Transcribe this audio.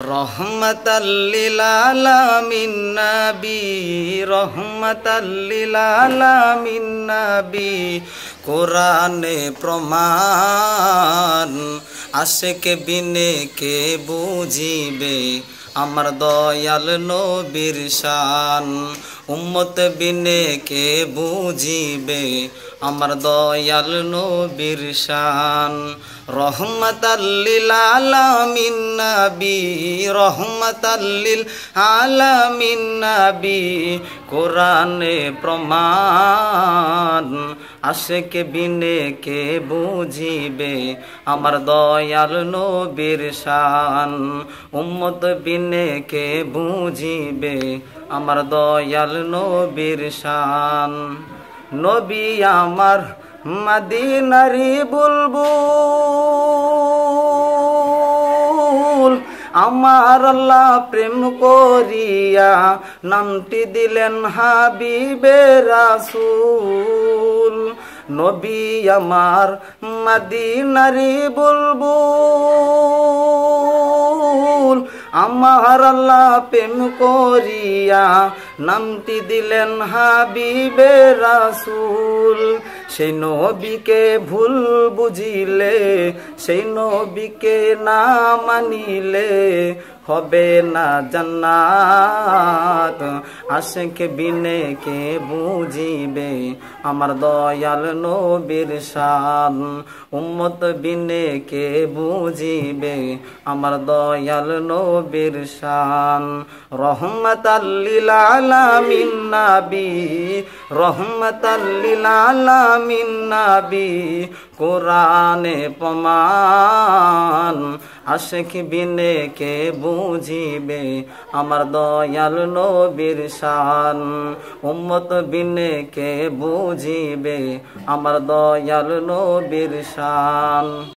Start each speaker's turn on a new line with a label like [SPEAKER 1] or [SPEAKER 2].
[SPEAKER 1] রহমাতাল লিল আলামিন নবী, রহমাতাল লিল আলামিন নবী, কোরআনে প্রমাণ। আশিক বিনে কে বুঝিবে আমার দয়াল নবীর শান। উম্মত বিনে কে বুঝিবে আমার দয়াল নবীর শান। রহমাতাল লিল আলামিন নবী, রহমাতাল লিল আলামিন নবী, কোরআনে প্রমাণ। আশিক বিনে কে বুঝিবে আমার দয়াল নবীর শান। উম্মত বিনে কে বুঝিবে আমার দয়াল নবীর শান। নবী আমার মদিনারি বুলবুল, আমার আল্লাহ প্রেম করিয়া নামটি দিলেন হাবিবে রাসূল। নবী আমার মদিনারি বুলবুল, আমার আল্লাহ প্রেম করিয়া নামটি দিলেন হাবিবে রাসূল। সেই নবীকে ভুল বুঝিলে, সেই নবীকে না মানিলে হবে না জান্নাত। আশিক বিনে কে বুঝিবে আমার দয়াল নবীর শান। উম্মত বিনে কে বুঝিবে আমার দয়াল নবীর শান। রহমাতাল লিল আলামিন নবী, রহমাতাল লিল আলামিন নবী, কোরআনে প্রমাণ। আশিক বিনে কে বুঝিবে আমার দয়াল নবীর শান। উম্মত বিনে কে বুঝিবে আমার দয়াল নবীর শান।